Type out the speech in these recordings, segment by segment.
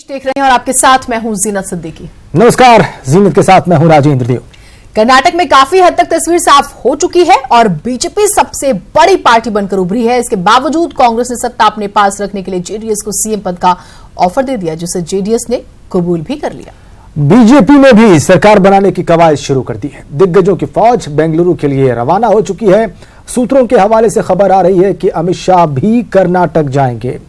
देख रहे हैं और आपके साथ मैं हूं जीनत सिद्दीकी। नमस्कार, जीनत के साथ मैं हूं राजेंद्र देव। कर्नाटक में काफी हद तक तस्वीर साफ हो चुकी है और बीजेपी सबसे बड़ी पार्टी बनकर उभरी है। इसके बावजूद कांग्रेस ने सत्ता अपने पास रखने के लिए जेडीएस को सीएम पद का ऑफर दे दिया, जिसे जेडीएस ने कबूल भी कर लिया। बीजेपी ने भी सरकार बनाने की कवायद शुरू कर दी है। दिग्गजों की फौज बेंगलुरु के लिए रवाना हो चुकी है। सूत्रों के हवाले से खबर आ रही है कि अमित शाह भी कर्नाटक जाएंगे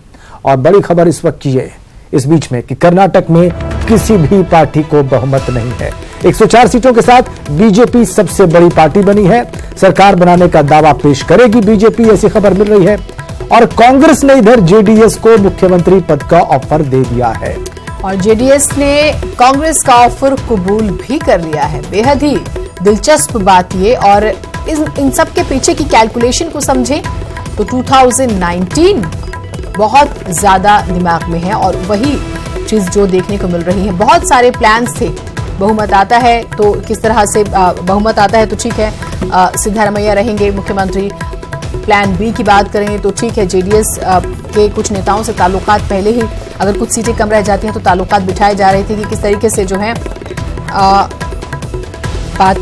और बड़ी खबर इस वक्त की है इस बीच में कि कर्नाटक में किसी भी पार्टी को बहुमत नहीं है। 104 सीटों के साथ बीजेपी सबसे बड़ी पार्टी बनी है। सरकार बनाने का दावा पेश करेगी बीजेपी, ऐसी खबर मिल रही है। और कांग्रेस ने इधर जेडीएस को मुख्यमंत्री पद का ऑफर दे दिया है और जेडीएस ने कांग्रेस का ऑफर कबूल भी कर लिया है। बेहद ही दिलचस्प बात ये, और इन सब के पीछे की कैलकुलेशन को समझें तो 2019 बहुत ज्यादा दिमाग में है और वही चीज जो देखने को मिल रही है। बहुत सारे प्लान्स थे, बहुमत आता है तो किस तरह से बहुमत आता है तो ठीक है, सिद्धारमैया रहेंगे मुख्यमंत्री। प्लान बी की बात करें तो ठीक है, जेडीएस के कुछ नेताओं से ताल्लुकात पहले ही, अगर कुछ सीटें कम रह जाती हैं तो ताल्लुकात बिठाए जा रहे थे कि किस तरीके से जो है बात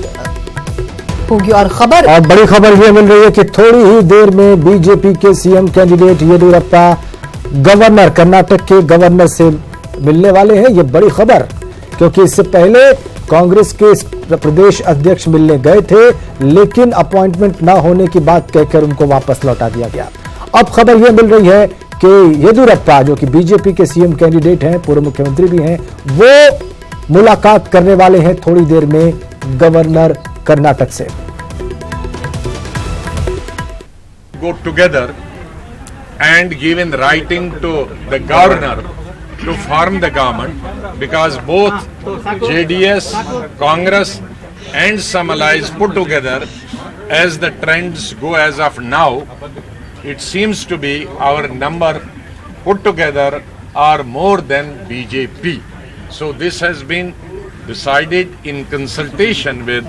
होगी। और बड़ी खबर यह मिल रही है कि थोड़ी ही देर में बीजेपी के CM candidate Yediyurappa governor, Karnataka के गवर्नर से मिलने वाले हैं। यह बड़ी खबर, क्योंकि इससे पहले कांग्रेस के प्रदेश अध्यक्ष मिलने गए थे, लेकिन अपॉइंटमेंट ना होने की बात कहकर उनको वापस लौटा दिया गया। अब खबर यह मिल रही है कि येदियुरप्पा, जो कि बीजेपी के सीएम कैंडिडेट हैं, पूर्व मुख्यमंत्री भी हैं, वो मुलाकात करने वाले हैं थोड़ी देर में गवर्नर कर्नाटक से। Go together and give in writing to the governor to form the government, because both JDS, Congress and some allies put together, as the trends go as of now, it seems to be our number put together are more than BJP. So this has been decided in consultation with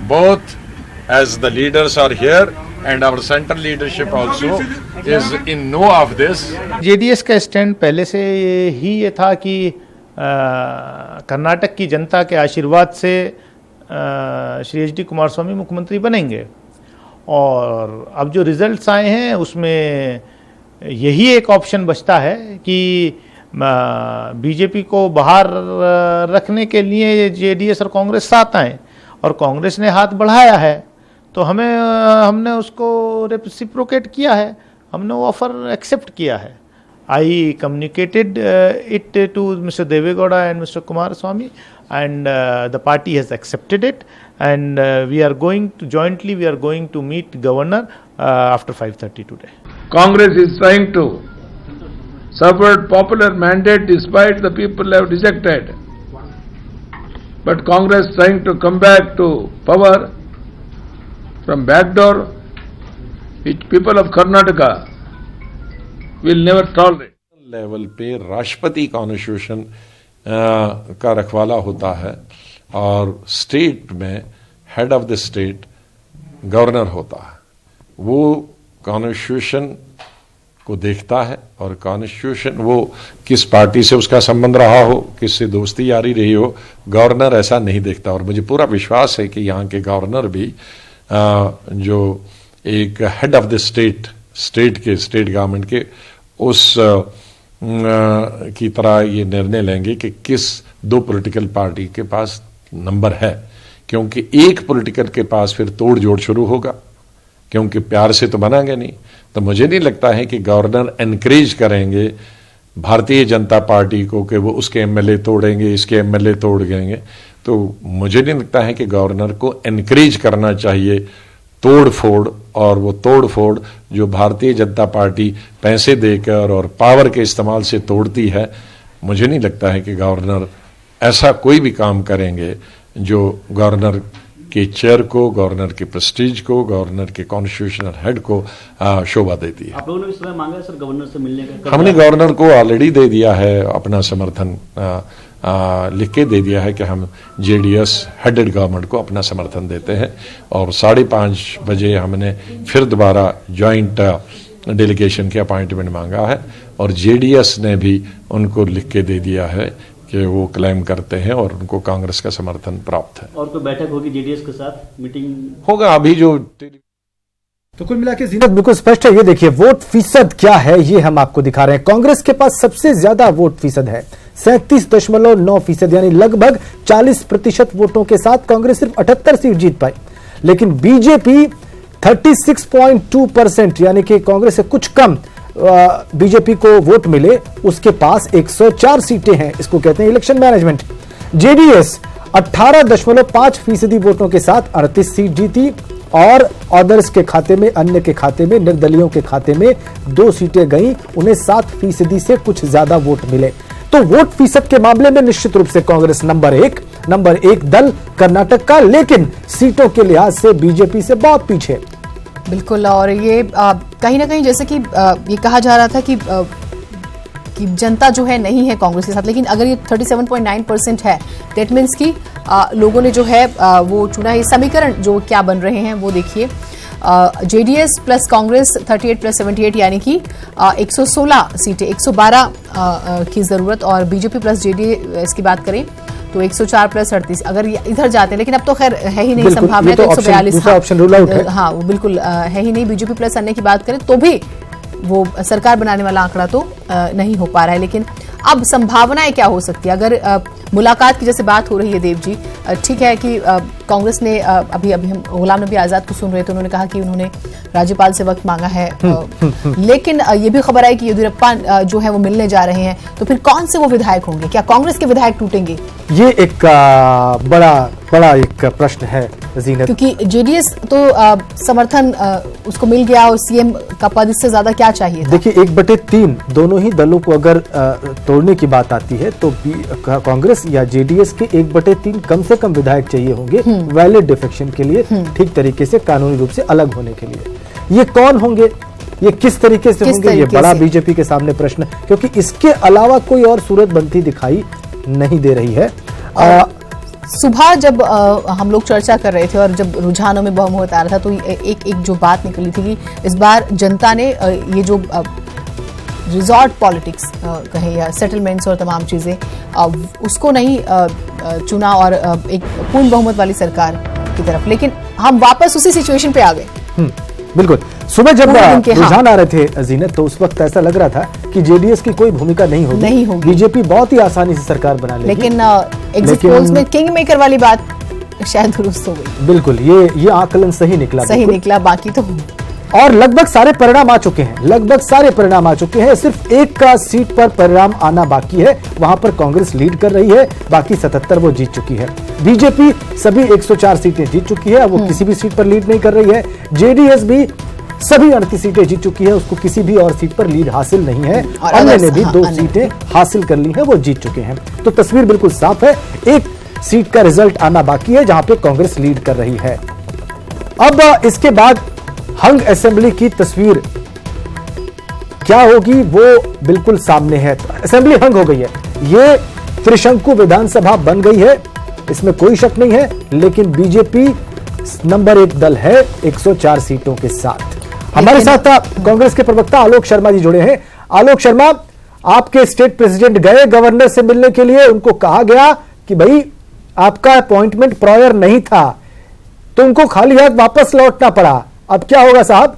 both, as the leaders are here and our central leadership also is in know of this. JDS का stand पहले से ही ये था कि कर्नाटक की जनता के आशीर्वाद से श्री एच डी कुमारस्वामी मुख्यमंत्री बनेंगे, और अब जो रिजल्ट्स आए हैं उसमें यही एक ऑप्शन बचता है कि बीजेपी को बाहर रखने के लिए जेडीएस और कांग्रेस साथ आए, और कांग्रेस ने हाथ बढ़ाया है तो हमने उसको रेसिप्रोकेट किया है, हमने वो ऑफर एक्सेप्ट किया है। I communicated it to mister Devegowda and mister Kumaraswamy and the party has accepted it, and we are going to meet governor after 5:30 today. Congress is trying to subvert popular mandate despite the people have rejected, but Congress trying to come back to power from backdoor, which people of Karnataka will never tolerate. Level पे राष्ट्रपति constitution का रखवाला होता है और state में head of the state governor होता है। वो कॉन्स्टिट्यूशन को देखता है और कॉन्स्टिट्यूशन, वो किस पार्टी से उसका संबंध रहा हो, किससे दोस्ती यारी रही हो, गवर्नर ऐसा नहीं देखता। और मुझे पूरा विश्वास है कि यहाँ के गवर्नर भी जो एक head of the state government के उस की तरह ये निर्णय लेंगे कि किस दो पॉलिटिकल पार्टी के पास नंबर है, क्योंकि एक पॉलिटिकल के पास फिर तोड़ जोड़ शुरू होगा, क्योंकि प्यार से तो बनाएंगे नहीं। तो मुझे नहीं लगता है कि गवर्नर एनकरेज करेंगे भारतीय जनता पार्टी को कि वो उसके एमएलए तोड़ेंगे, इसके एमएलए तोड़ देंगे। तो मुझे नहीं लगता है कि गवर्नर को एनकरेज करना चाहिए तोड़ फोड़, और वो तोड़ फोड़ जो भारतीय जनता पार्टी पैसे देकर और पावर के इस्तेमाल से तोड़ती है, मुझे नहीं लगता है कि गवर्नर ऐसा कोई भी काम करेंगे जो गवर्नर के चेयर को, गवर्नर के प्रेस्टीज को, गवर्नर के कॉन्स्टिट्यूशनल हेड को शोभा देती है। आप लोगों ने भी समय मांगा है सर गवर्नर से मिलने का? हमने गवर्नर को ऑलरेडी दे दिया है अपना समर्थन, लिख के दे दिया है कि हम जेडीएस हेडेड गवर्नमेंट को अपना समर्थन देते हैं, और 5:30 बजे हमने फिर दोबारा जॉइंट डेलीगेशन की अपॉइंटमेंट मांगा है और जेडीएस ने भी उनको लिख के दे दिया है कि वो क्लेम करते हैं और उनको कांग्रेस का समर्थन प्राप्त है। और कोई बैठक होगी जेडीएस के साथ, मीटिंग होगा अभी जो। तो कुल मिला के जीनत बिल्कुल स्पष्ट है। ये देखिए वोट फीसद क्या है, ये हम आपको दिखा रहे हैं। कांग्रेस के पास सबसे ज्यादा वोट फीसद है 37.9%, यानी लगभग 40% वोटों के साथ कांग्रेस सिर्फ 78 सीट जीत पाई। लेकिन बीजेपी 36.2%, यानी कि कांग्रेस से कुछ कम बीजेपी को वोट मिले, उसके पास 104 सीटें हैं। इसको कहते हैं इलेक्शन मैनेजमेंट। जेडीएस 18.5% वोटों के साथ 38 सीट जीती और अदर्स के खाते में, अन्य के खाते में, निर्दलीयों के खाते में 2 सीटें गईं। उन्हें 7% से कुछ ज्यादा वोट मिले। तो वोट फीसद के मामले में निश्चित रूप से कांग्रेस नंबर एक दल कर्नाटक का, लेकिन सीटों के लिहाज से बीजेपी से बहुत पीछे। बिल्कुल। और ये कहीं ना कहीं जैसे कि ये कहा जा रहा था कि जनता जो है नहीं है कांग्रेस के साथ, लेकिन अगर ये 37.9% है, दैट मीन्स कि लोगों ने जो है वो चुना है। समीकरण जो क्या बन रहे हैं वो देखिए। जेडीएस प्लस कांग्रेस 38 प्लस 78, यानी कि 116 सीटें, 112 की जरूरत। और बीजेपी प्लस जेडीएस की बात करें तो 104 प्लस 38, अगर इधर जाते हैं, लेकिन अब तो खैर है ही नहीं संभावना, तो 142। ऑप्शन रूल आउट है। हाँ, वो बिल्कुल है ही नहीं। बीजेपी प्लस अन्य की बात करें तो भी वो सरकार बनाने वाला आंकड़ा तो नहीं हो पा रहा है। लेकिन अब संभावनाएं क्या हो सकती है? अगर मुलाकात की जैसे बात हो रही है देव जी, ठीक है कि कांग्रेस ने अभी हम गुलाम नबी आजाद को सुन रहे थे, उन्होंने कहा कि उन्होंने राज्यपाल से वक्त मांगा है, लेकिन ये भी खबर आई कि येदियुरप्पा जो है वो मिलने जा रहे हैं। तो फिर कौन से वो विधायक होंगे? क्या कांग्रेस के विधायक टूटेंगे? ये एक बड़ा एक प्रश्न है जीनत, क्योंकि जेडीएस तो समर्थन उसको मिल गया और सीएम का पद, इससे ज्यादा क्या चाहिए था? देखिए 1/3 दोनों ही दलों को अगर तोड़ने की बात आती है तो कांग्रेस या जेडीएस के 1/3 कम से कम विधायक चाहिए होंगे वैलिड डिफेक्शन के लिए, ठीक तरीके से कानूनी रूप से अलग होने के लिए। ये कौन होंगे, ये किस तरीके से होंगे, ये बड़ा बीजेपी के सामने प्रश्न, क्योंकि इसके अलावा कोई और सूरत बनती दिखाई नहीं दे रही है। सुबह जब हम लोग चर्चा कर रहे थे और जब रुझानों में बहुमत आ रहा था, तो एक जो बात निकली थी कि इस बार जनता ने ये जो रिजॉर्ट पॉलिटिक्स कहे या सेटलमेंट्स और तमाम चीजें, उसको नहीं चुना और एक पूर्ण बहुमत वाली सरकार की तरफ। लेकिन हम वापस उसी सिचुएशन पे आ गए। बिल्कुल। सुबह जब रुझान आ रहे थे जीनत, तो उस वक्त ऐसा लग रहा था कि जेडीएस की कोई भूमिका नहीं होगी, बीजेपी बहुत ही आसानी से सरकार बना लेगी। लेकिन एग्जिट पोल्स में किंग मेकर वाली बात शायद दुरुस्त हो गई। बिल्कुल, ये आकलन सही निकला, बाकी तो और लगभग सारे परिणाम आ चुके हैं। सिर्फ एक का सीट पर परिणाम आना बाकी है, वहां पर कांग्रेस लीड कर रही है, बाकी 77 वो जीत चुकी है। बीजेपी सभी 104 सीटें जीत चुकी है, वो किसी भी सीट पर लीड नहीं कर रही है। जेडीएस भी सभी 38 सीटें जीत चुकी है, उसको किसी भी और सीट पर लीड हासिल नहीं है। अन्य ने भी 2 सीटें हासिल कर ली हैं, वो जीत चुके हैं। तो तस्वीर बिल्कुल साफ है, एक सीट का रिजल्ट आना बाकी है जहां पे कांग्रेस लीड कर रही है। अब इसके बाद हंग असेंबली की तस्वीर क्या होगी वो बिल्कुल सामने है। असेंबली हंग हो गई है, ये त्रिशंकु विधानसभा बन गई है, इसमें कोई शक नहीं है। लेकिन बीजेपी नंबर 1 दल है 104 सीटों के साथ। हमारे साथ कांग्रेस के प्रवक्ता आलोक शर्मा जी जुड़े हैं। आलोक शर्मा, आपके स्टेट प्रेसिडेंट गए गवर्नर से मिलने के लिए, उनको कहा गया कि भाई आपका अपॉइंटमेंट प्रायर नहीं था, तो उनको खाली हाथ वापस लौटना पड़ा। अब क्या होगा साहब?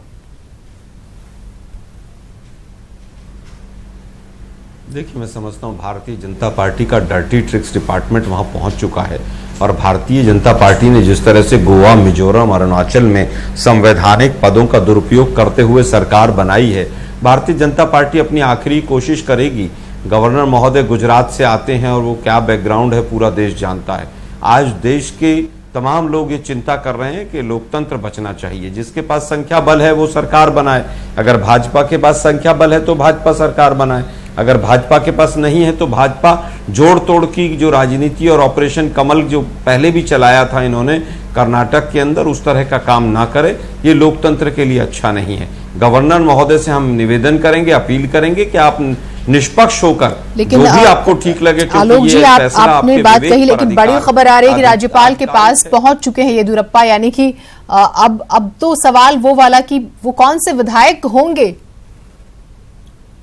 देखिए, मैं समझता हूं भारतीय जनता पार्टी का डर्टी ट्रिक्स डिपार्टमेंट वहां पहुंच चुका है और भारतीय जनता पार्टी ने जिस तरह से गोवा, मिजोरम और अरुणाचल में संवैधानिक पदों का दुरुपयोग करते हुए सरकार बनाई है, भारतीय जनता पार्टी अपनी आखिरी कोशिश करेगी। गवर्नर महोदय गुजरात से आते हैं और वो क्या बैकग्राउंड है पूरा देश जानता है। आज देश के तमाम लोग ये चिंता कर रहे हैं कि लोकतंत्र बचना चाहिए, जिसके पास संख्या बल है वो सरकार बनाए। अगर भाजपा के पास संख्या बल है तो भाजपा सरकार बनाए, अगर भाजपा के पास नहीं है तो भाजपा जोड़ तोड़ की जो राजनीति और ऑपरेशन कमल जो पहले भी चलाया था इन्होंने कर्नाटक के अंदर, उस तरह का काम ना करे। ये लोकतंत्र के लिए अच्छा नहीं है। गवर्नर महोदय से हम निवेदन करेंगे, अपील करेंगे कि आप निष्पक्ष होकर जो भी आपको ठीक लगे, आलोक जी आपने बात कही, लेकिन बड़ी खबर आ रही है कि राज्यपाल के पास पहुंच चुके हैं येदियुरप्पा, यानी कि अब तो सवाल वो वाला कि वो कौन से विधायक होंगे।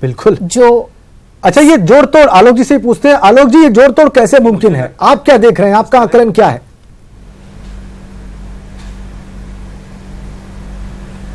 बिल्कुल। जो अच्छा, ये जोड़ तोड़ आलोक जी से ही पूछते हैं। आलोक जी, ये जोड़ तोड़ कैसे मुमकिन है? आप क्या देख रहे हैं? आपका आकलन क्या है?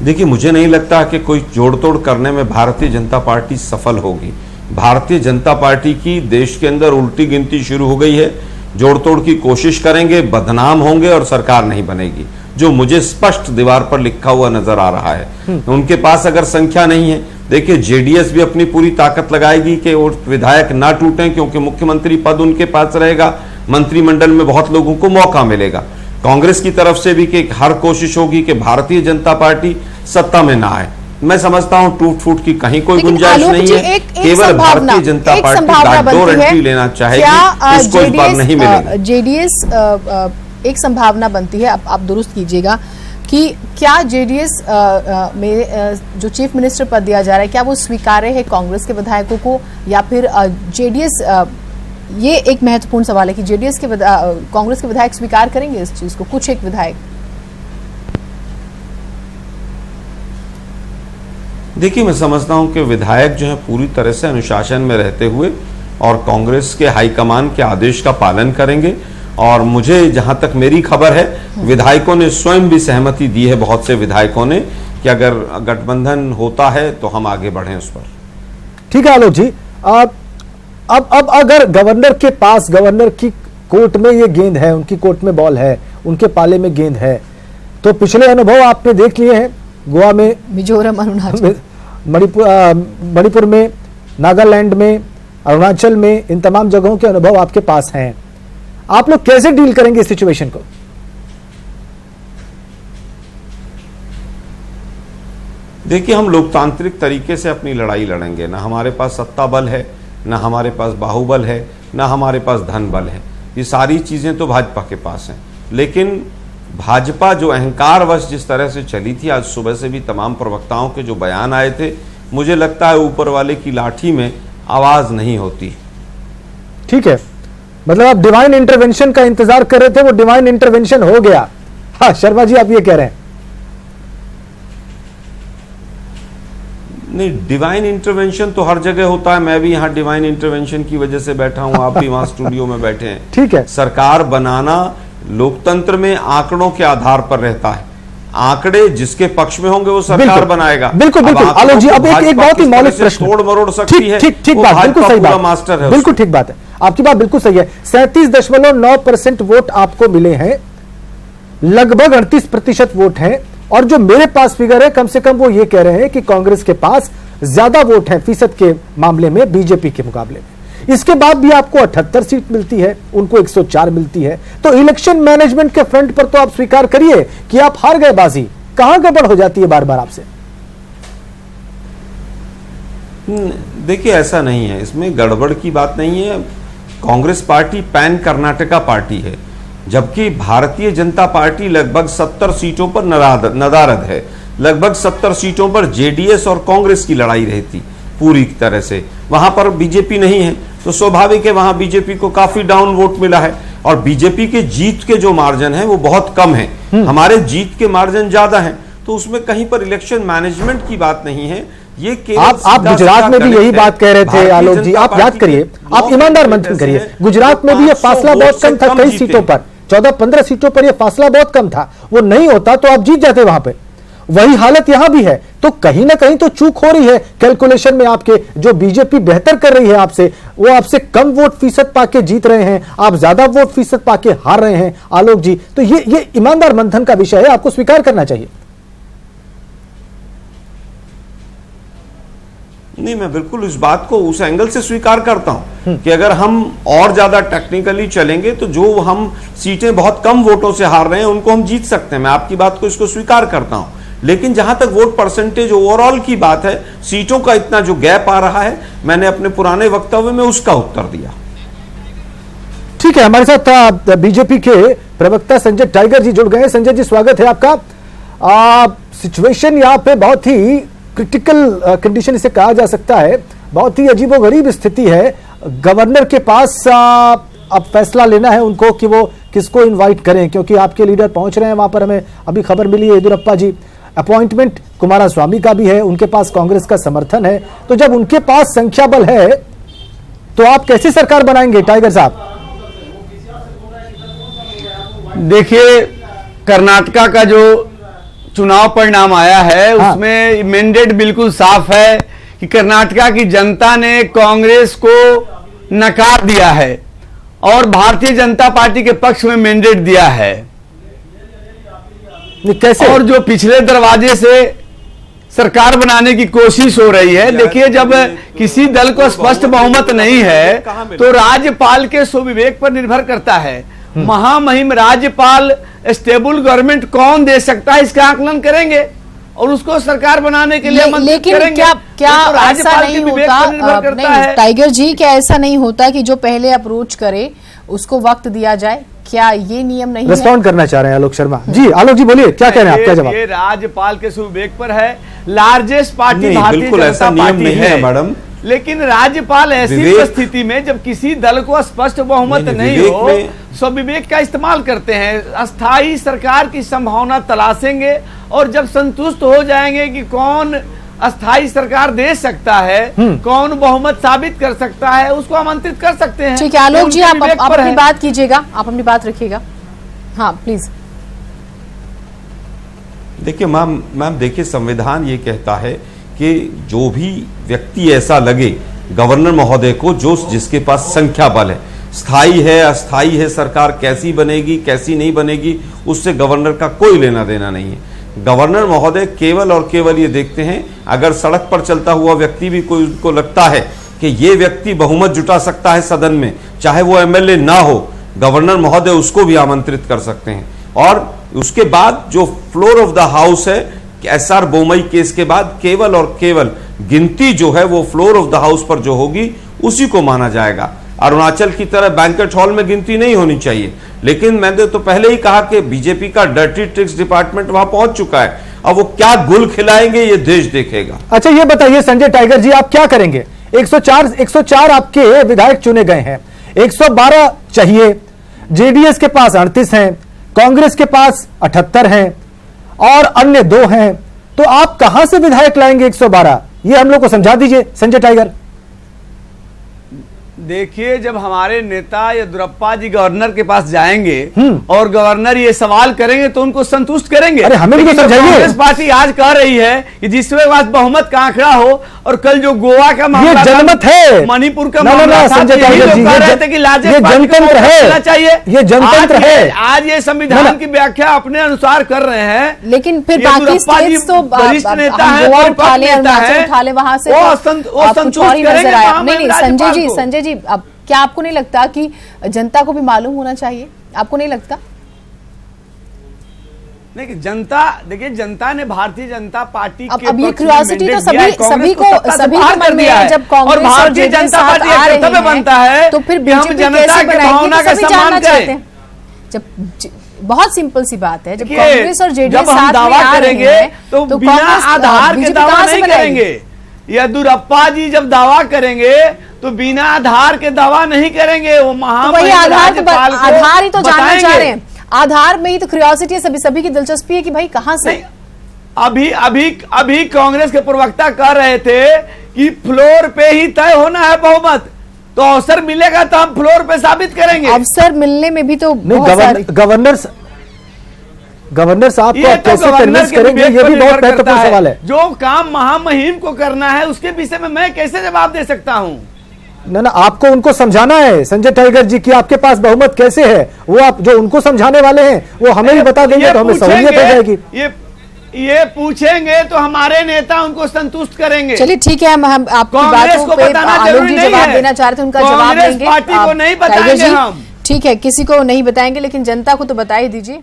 देखिए, मुझे नहीं लगता कि कोई जोड़ तोड़ करने में भारतीय जनता पार्टी सफल होगी। भारतीय जनता पार्टी की देश के अंदर उल्टी गिनती शुरू हो गई है। जोड़ तोड़ की कोशिश करेंगे, बदनाम होंगे और सरकार नहीं बनेगी, जो मुझे स्पष्ट दीवार पर लिखा हुआ नजर आ रहा है। उनके पास अगर संख्या नहीं है, देखिए जेडीएस भी अपनी पूरी ताकत लगाएगी कि वो विधायक ना टूटें, क्योंकि मुख्यमंत्री पद उनके पास रहेगा, मंत्रिमंडल में बहुत लोगों को मौका मिलेगा। कांग्रेस की तरफ से भी कि हर कोशिश होगी कि भारतीय जनता पार्टी सत्ता में ना आए। मैं समझता हूं टूट फूट की कहीं कोई गुंजाइश नहीं है। केवल Bharatiya Janata party backdoor entry लेना चाहेगी, उसको इस बार नहीं मिलेगा। जेडीएस एक संभावना बनती है, आप दुरुस्त कीजिएगा, कि क्या जेडीएस में जो चीफ मिनिस्टर पद दिया जा रहा है, क्या वो स्वीकार्य है कांग्रेस के विधायकों को, या फिर जेडीएस, ये एक महत्वपूर्ण सवाल है कि जेडीएस के कांग्रेस के विधायक स्वीकार करेंगे इस चीज को, कुछ एक विधायक? देखिए, मैं समझता हूं कि विधायक जो है पूरी तरह से अनुशासन में रहते हुए और कांग्रेस के हाईकमान के आदेश का पालन करेंगे। और मुझे जहां तक मेरी खबर है, विधायकों ने स्वयं भी सहमति दी है, बहुत से विधायकों ने, कि अगर गठबंधन होता है तो हम आगे बढ़ें उस पर। ठीक है आलोक जी, अब अगर गवर्नर के पास, गवर्नर की कोर्ट में ये गेंद है, उनकी कोर्ट में बॉल है, उनके पाले में गेंद है, तो पिछले अनुभव आपने देख लिए हैं, गोवा में, मिजोरम, अरुणाचल, मणिपुर में, नागालैंड में, अरुणाचल में, इन तमाम जगहों के अनुभव आपके पास हैं। आप लोग कैसे डील करेंगे इस सिचुएशन को? देखिए, हम लोकतांत्रिक तरीके से अपनी लड़ाई लड़ेंगे। ना हमारे पास सत्ता बल है, ना हमारे पास बाहुबल है, ना हमारे पास धन बल है। ये सारी चीजें तो भाजपा के पास हैं। लेकिन भाजपा जो अहंकारवश जिस तरह से चली थी, आज सुबह से भी तमाम प्रवक्ताओं के जो बयान आए थे, मुझे लगता है ऊपर वाले की लाठी में आवाज नहीं होती। ठीक है, मतलब आप डिवाइन इंटरवेंशन का इंतजार कर रहे थे, वो डिवाइन इंटरवेंशन हो गया। हाँ शर्मा जी, आप ये कह रहे हैं? नहीं, डिवाइन इंटरवेंशन तो हर जगह होता है। मैं भी यहाँ डिवाइन इंटरवेंशन की वजह से बैठा हूँ, आप भी वहां स्टूडियो में बैठे हैं। ठीक है। सरकार बनाना लोकतंत्र में आंकड़ों के आधार पर रहता है। आंकड़े जिसके पक्ष में होंगे वो सरकार बनाएगा। बिल्कुल बिल्कुल आलोक जी, अब एक बहुत ही मौलिक प्रश्न, तोड़ मरोड़ सकती है। ठीक बात, बिल्कुल सही बात, मास्टर है, बिल्कुल ठीक बात है, आपकी बात बिल्कुल सही है। 37.9% वोट आपको मिले हैं, लगभग 38% वोट हैं, और जो मेरे पास फिगर है, कम से कम वो ये कह रहे हैं कि कांग्रेस के पास ज्यादा वोट हैं फीसद के मामले में बीजेपी के मुकाबले में। इसके बाद भी आपको 78 सीट मिलती है, उनको 104 मिलती है। तो इलेक्शन मैनेजमेंट के फ्रंट पर तो आप स्वीकार करिए कि आप हार गए बाजी। कहां गड़बड़ हो जाती है बार बार आपसे? देखिए, ऐसा नहीं है, इसमें गड़बड़ की बात नहीं है। Congress party pan Karnataka party है, जबकि भारतीय जनता पार्टी लगभग 70 सीटों पर नदारद है। लगभग 70 सीटों पर जेडीएस और कांग्रेस की लड़ाई रहती पूरी तरह से। वहां पर बीजेपी नहीं है, तो स्वाभाविक है वहां बीजेपी को काफी डाउन वोट मिला है। और बीजेपी के जीत के जो मार्जिन है वो बहुत कम है, हमारे जीत के मार्जिन ज्यादा हैं। तो उसमें कहीं पर इलेक्शन मैनेजमेंट की बात नहीं है। ये आप गुजरात में भी यही बात कह रहे थे आलोक जी, आप याद करिए, आप ईमानदार मंथन करिए, गुजरात में भी ये फासला बहुत कम था, कई सीटों पर 14-15 सीटों पर यह फासला बहुत कम था। वो नहीं होता तो आप जीत जाते वहां पे। वही हालत यहां भी है। तो कहीं ना कहीं तो चूक हो रही है कैलकुलेशन में आपके। जो बीजेपी बेहतर कर रही है आपसे, वो आपसे कम वोट फीसद पाके जीत रहे हैं, आप ज्यादा वोट फीसद पाके हार रहे हैं आलोक जी। तो ये ईमानदार मंथन का विषय है, आपको स्वीकार करना चाहिए। नहीं, मैं बिल्कुल इस बात को उस एंगल से स्वीकार करता हूं कि अगर हम और ज्यादा टेक्निकली चलेंगे तो जो हम सीटें बहुत कम वोटों से हार रहे हैं उनको हम जीत सकते हैं। मैं आपकी बात को इसको स्वीकार करता हूं। लेकिन जहां तक वोट परसेंटेज ओवरऑल की बात है, सीटों का इतना जो गैप आ रहा है, मैंने अपने पुराने वक्तव्य में उसका उत्तर दिया। ठीक है, हमारे साथ बीजेपी के प्रवक्ता संजय टाइगर जी जुड़ गए। संजय जी, स्वागत है आपका। सिचुएशन यहाँ पे बहुत ही क्रिटिकल कंडीशन इसे कहा जा सकता है, बहुत ही अजीबोगरीब स्थिति है। गवर्नर के पास अब फैसला लेना है उनको कि वो किसको इनवाइट करें, क्योंकि आपके लीडर पहुंच रहे हैं वहां पर, हमें अभी खबर मिली है, येदियुरप्पा जी। अपॉइंटमेंट कुमारस्वामी का भी है, उनके पास कांग्रेस का समर्थन है। तो जब उनके पास संख्या बल है तो आप कैसी सरकार बनाएंगे टाइगर साहब? देखिए, कर्नाटका का जो चुनाव परिणाम आया है उसमें मैंडेट बिल्कुल साफ है कि कर्नाटका की जनता ने कांग्रेस को नकार दिया है और भारतीय जनता पार्टी के पक्ष में मैंडेट दिया है। कैसे? और जो पिछले दरवाजे से सरकार बनाने की कोशिश हो रही है, देखिए, जब किसी दल को स्पष्ट बहुमत नहीं है तो राज्यपाल के सुविवेक पर निर्भर करता है। महामहिम राज्यपाल स्टेबल गवर्नमेंट कौन दे सकता है, इसका आकलन करेंगे और उसको सरकार बनाने के लिए लेकिन क्या ऐसा नहीं होता? नहीं टाइगर जी, क्या ऐसा नहीं होता कि जो पहले अप्रोच करे उसको वक्त दिया जाए? क्या ये नियम नहीं है? रिस्पॉन्ड करना चाह रहे हैं आलोक शर्मा जी। आलोक जी बोलिए, क्या कह रहे हैं आप? क्या जवाब? ये राज्यपाल के सुविवेक पर है। Largest party Bharatiya Janata party है मैडम, लेकिन राज्यपाल ऐसी परिस्थिति में जब किसी दल को स्पष्ट बहुमत नहीं हो, स्वविवेक का इस्तेमाल करते हैं, अस्थायी सरकार की संभावना तलाशेंगे और जब संतुष्ट हो जाएंगे कि कौन अस्थायी सरकार दे सकता है, कौन बहुमत साबित कर सकता है, उसको आमंत्रित कर सकते हैं। ठीक है आलोक जी, आप अपनी बात कीजिएगा, आप अपनी बात रखिएगा। हाँ प्लीज। देखिए मैम देखिए, संविधान ये कहता है कि जो भी व्यक्ति ऐसा लगे गवर्नर महोदय को जिसके पास संख्या बल है, स्थायी है अस्थायी है, सरकार कैसी बनेगी कैसी नहीं बनेगी उससे गवर्नर का कोई लेना देना नहीं है। गवर्नर महोदय केवल और केवल ये देखते हैं, अगर सड़क पर चलता हुआ व्यक्ति भी कोई उनको लगता है कि ये व्यक्ति बहुमत जुटा सकता है सदन में, चाहे वो एमएलए ना हो, गवर्नर महोदय उसको भी आमंत्रित कर सकते हैं। और उसके बाद जो फ्लोर ऑफ द हाउस है, एसआर बोमई केस के बाद केवल और केवल गिनती जो है वो फ्लोर ऑफ द हाउस पर जो होगी उसी को माना जाएगा। अरुणाचल की तरह बैंकेट हॉल में गिनती नहीं होनी चाहिए। लेकिन मैंने तो पहले ही कहा कि बीजेपी का डर्टी ट्रिक्स डिपार्टमेंट वहां पहुंच चुका है, अब वो क्या गुल खिलाएंगे ये देश देखेगा। अच्छा ये बताइए संजय टाइगर जी, आप क्या करेंगे? 104 आपके विधायक चुने गए हैं, 112 चाहिए, जेडीएस के पास 38 हैं, कांग्रेस के पास 78 हैं और अन्य 2 हैं, तो आप कहां से विधायक लाएंगे 112? ये हम लोग को समझा दीजिए संजय टाइगर। देखिए, जब हमारे नेता येदियुरप्पा जी गवर्नर के पास जाएंगे और गवर्नर ये सवाल करेंगे तो उनको संतुष्ट करेंगे। अरे हमें भी तो समझाइए। कांग्रेस पार्टी आज कह रही है कि जिसके पास बहुमत का आंकड़ा हो, और कल जो गोवा का मामला, ये जनमत है, मणिपुर का मामला, संजय टाइगर जी, ये जनतंत्र है, चाहिए, ये जनतंत्र है। आज ये संविधान की व्याख्या अपने अनुसार कर रहे हैं, लेकिन फिर बाकी स्टेट्स तो वरिष्ठ नेता है, उठा ले वहां से, नहीं संजय जी, अब क्या आपको नहीं लगता कि जनता को भी मालूम होना चाहिए? आपको नहीं लगता? नहीं, जनता, देखिए जनता ने भारतीय जनता पार्टी के अब ये क्यूरियोसिटी तो सभी को मन में है। जब कांग्रेस और भारतीय जनता पार्टी कर्तव्य बनता है तो फिर हम जनता की भावना का सम्मान करें। जब बहुत सिंपल सी बात है, जब कांग्रेस और जेडीएस साथ दावा करेंगे तो बिना आधार के दावा नहीं करेंगे। येदियुरप्पा जी जब दावा करेंगे तो बिना आधार के दावा नहीं करेंगे। वो वही आधार ही तो जानना चाह रहे हैं, आधार में ही तो क्यूरियोसिटी सभी की दिलचस्पी है कि भाई कहां से। अभी कांग्रेस के प्रवक्ता कह रहे थे कि फ्लोर पे ही तय होना है बहुमत, तो अवसर मिलेगा तो हम फ्लोर पे साबित करेंगे। अवसर मिलने में भी तो गवर्नर साहब को कैसे कन्विंस करेंगे, ये भी बहुत महत्वपूर्ण सवाल है। जो काम महामहिम को करना है उसके विषय में मैं कैसे जवाब दे सकता हूं? ना आपको उनको समझाना है संजय टाइगर जी कि आपके पास बहुमत कैसे है, वो आप जो उनको समझाने वाले हैं वो हमें भी बता देंगे तो हमें सहूलियत हो जाएगी। ये पूछेंगे तो हमारे नेता उनको संतुष्ट करेंगे। चलिए ठीक है, हम आपकी बातों पे आलोक जी जवाब देना चाह रहे थे, उनका जवाब देंगे। पार्टी को नहीं बताएंगे हम, ठीक है, किसी को नहीं बताएंगे लेकिन जनता को तो बता ही दीजिए।